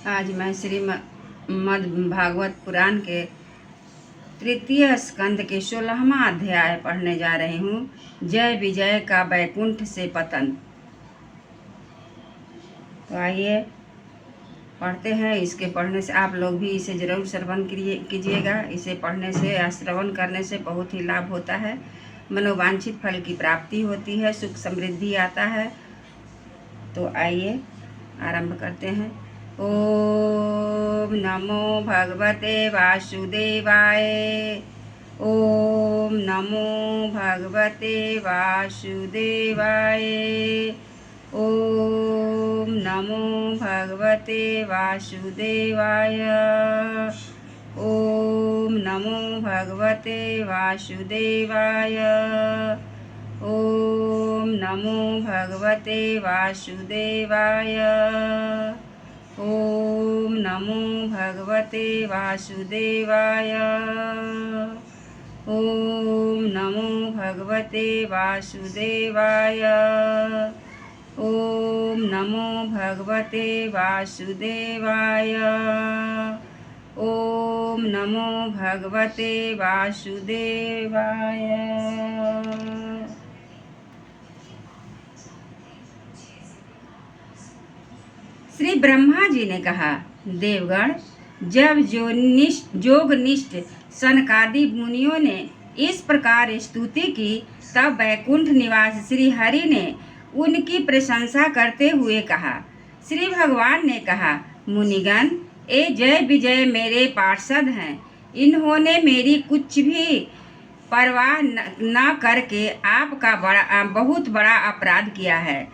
आज मैं श्रीमद् भागवत पुराण के तृतीय स्कंद के 16वां अध्याय पढ़ने जा रही हूँ। जय विजय का बैकुंठ से पतन। तो आइए पढ़ते हैं। इसके पढ़ने से आप लोग भी इसे जरूर श्रवण कीजिएगा। इसे पढ़ने से या श्रवण करने से बहुत ही लाभ होता है। मनोवांछित फल की प्राप्ति होती है, सुख समृद्धि आता है। तो आइए आरंभ करते हैं। ओम नमो भगवते वासुदेवाय। ओम नमो भगवते वासुदेवाय। ओम नमो भगवते वासुदेवाय। ओम नमो भगवते वासुदेवाय। ओम नमो भगवते वासुदेवाय। ओम नमो भगवते वासुदेवाय। ओम नमो भगवते वासुदेवाय। ओम नमो भगवते वासुदेवाय। ओम नमो भगवते वासुदेवाय। श्री ब्रह्मा जी ने कहा, देवगण, जब जोगनिष्ठ सनकादि मुनियों ने इस प्रकार स्तुति की, तब बैकुंठ निवास श्री हरि ने उनकी प्रशंसा करते हुए कहा। श्री भगवान ने कहा, मुनिगण, ये जय विजय मेरे पार्षद हैं। इन्होंने मेरी कुछ भी परवाह न करके आपका बहुत बड़ा अपराध किया है।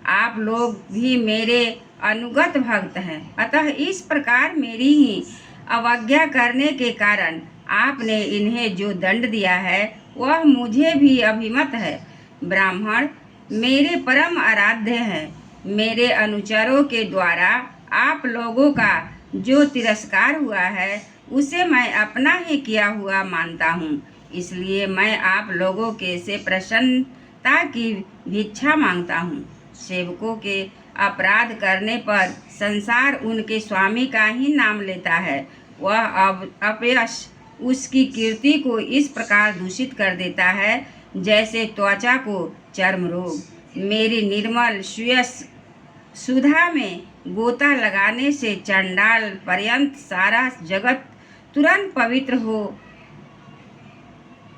आप लोग भी मेरे अनुगत भक्त हैं, अतः इस प्रकार मेरी ही अवज्ञा करने के कारण आपने इन्हें जो दंड दिया है वह मुझे भी अभिमत है। ब्राह्मण मेरे परम आराध्य हैं। मेरे अनुचरों के द्वारा आप लोगों का जो तिरस्कार हुआ है उसे मैं अपना ही किया हुआ मानता हूँ। इसलिए मैं आप लोगों के से प्रसन्नता की भिक्षा मांगता हूँ। सेवकों के अपराध करने पर संसार उनके स्वामी का ही नाम लेता है। वह अपयश उसकी कीर्ति को इस प्रकार दूषित कर देता है जैसे त्वचा को चर्म रोग। मेरी निर्मल सुयस सुधा में गोता लगाने से चंडाल पर्यंत सारा जगत तुरंत पवित्र हो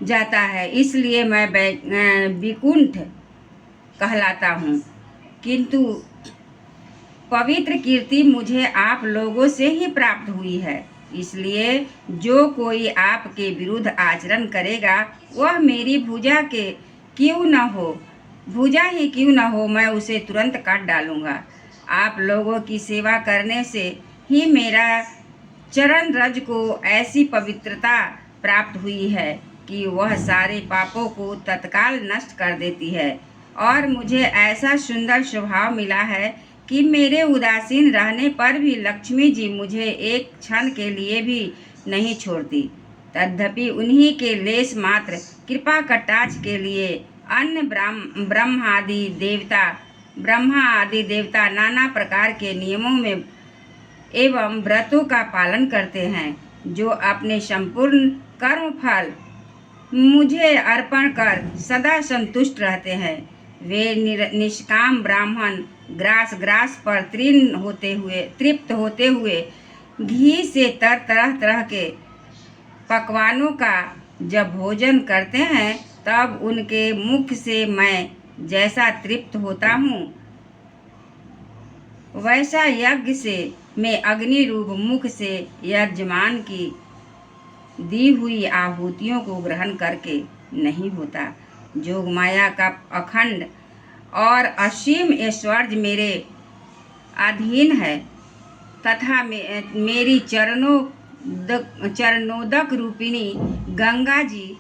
जाता है। इसलिए मैं विकुंठ कहलाता हूँ, किंतु पवित्र कीर्ति मुझे आप लोगों से ही प्राप्त हुई है। इसलिए जो कोई आपके विरुद्ध आचरण करेगा वह मेरी भुजा ही क्यों न हो, मैं उसे तुरंत काट डालूंगा। आप लोगों की सेवा करने से ही मेरा चरण रज को ऐसी पवित्रता प्राप्त हुई है कि वह सारे पापों को तत्काल नष्ट कर देती है, और मुझे ऐसा सुंदर स्वभाव मिला है कि मेरे उदासीन रहने पर भी लक्ष्मी जी मुझे एक क्षण के लिए भी नहीं छोड़ती। तद्यपि उन्हीं के लेस मात्र कृपा कटाक्ष के लिए अन्य ब्रह्मा आदि देवता नाना प्रकार के नियमों में एवं व्रतों का पालन करते हैं, जो अपने संपूर्ण कर्म फल मुझे अर्पण कर सदा संतुष्ट रहते हैं। वे निष्काम ब्राह्मण ग्रास पर तृप्त होते हुए घी से तरह तरह के पकवानों का जब भोजन करते हैं, तब उनके मुख से मैं जैसा तृप्त होता हूँ, वैसा यज्ञ से मैं अग्नि रूप मुख से यजमान की दी हुई आहुतियों को ग्रहण करके नहीं होता। जोग माया का अखंड और असीम ऐश्वर्य मेरे अधीन है, तथा मेरी चरणोदक रूपिणी गंगा जी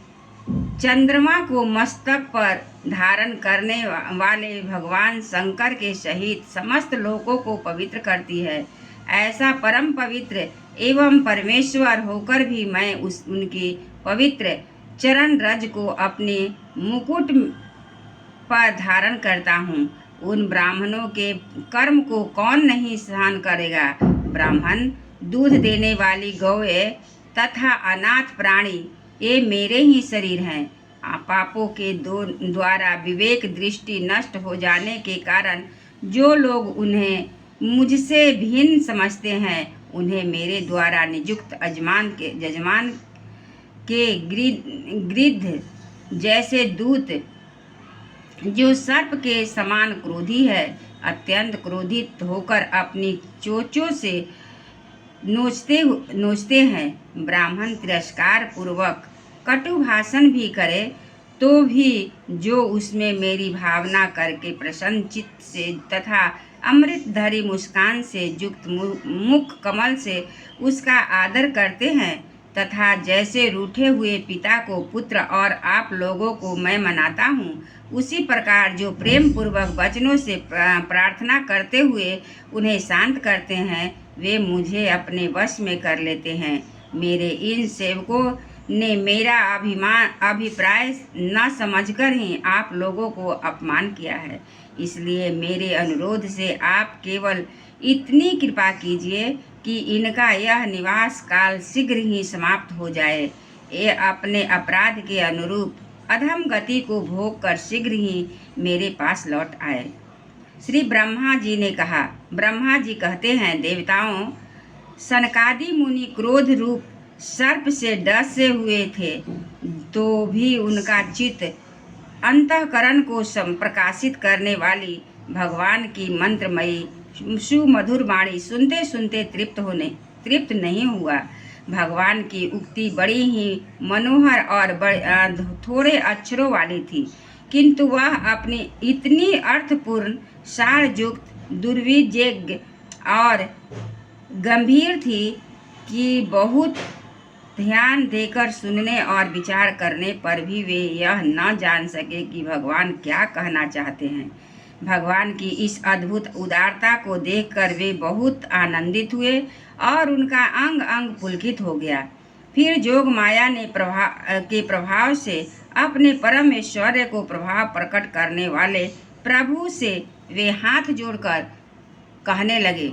चंद्रमा को मस्तक पर धारण करने वाले भगवान शंकर के सहित समस्त लोकों को पवित्र करती है। ऐसा परम पवित्र एवं परमेश्वर होकर भी मैं उनकी पवित्र चरण रज को अपने मुकुट पर धारण करता हूँ। उन ब्राह्मणों के कर्म को कौन नहीं सहन करेगा ब्राह्मण, दूध देने वाली गौएं तथा अनाथ प्राणी ये मेरे ही शरीर हैं। पापों के द्वारा विवेक दृष्टि नष्ट हो जाने के कारण जो लोग उन्हें मुझसे भिन्न समझते हैं उन्हें मेरे द्वारा नियुक्त जजमान के गिद्ध जैसे दूत, जो सर्प के समान क्रोधी है, अत्यंत क्रोधित होकर अपनी चोंचों से नोचते हैं। ब्राह्मण तिरस्कार पूर्वक कटु भाषण भी करे तो भी जो उसमें मेरी भावना करके प्रसन्न चित्त से तथा अमृत धरी मुस्कान से युक्त मुख कमल से उसका आदर करते हैं, तथा जैसे रूठे हुए पिता को पुत्र और आप लोगों को मैं मनाता हूँ, उसी प्रकार जो प्रेम पूर्वक वचनों से प्रार्थना करते हुए उन्हें शांत करते हैं, वे मुझे अपने वश में कर लेते हैं। मेरे इन सेवकों ने मेरा अभिप्राय न समझकर ही आप लोगों को अपमान किया है, इसलिए मेरे अनुरोध से आप केवल इतनी कृपा कीजिए कि इनका यह निवास काल शीघ्र ही समाप्त हो जाए। ये अपने अपराध के अनुरूप अधम गति को भोग कर शीघ्र ही मेरे पास लौट आए। श्री ब्रह्मा जी ने कहा। ब्रह्मा जी कहते हैं, देवताओं, सनकादि मुनि क्रोध रूप सर्प से डसे हुए थे, तो भी उनका चित्त अंतःकरण को प्रकाशित करने वाली भगवान की मंत्रमयी सुमधुर वाणी सुनते सुनते तृप्त नहीं हुआ। भगवान की उक्ति बड़ी ही मनोहर और थोड़े अक्षरों वाली थी, किंतु वह अपनी इतनी अर्थपूर्ण, सारयुक्त, दुर्विज्ञ और गंभीर थी कि बहुत ध्यान देकर सुनने और विचार करने पर भी वे यह न जान सके कि भगवान क्या कहना चाहते हैं। भगवान की इस अद्भुत उदारता को देखकर वे बहुत आनंदित हुए और उनका अंग अंग पुलकित हो गया। फिर जोग माया के प्रभाव से अपने परम ऐश्वर्य को प्रभाव प्रकट करने वाले प्रभु से वे हाथ जोड़कर कहने लगे,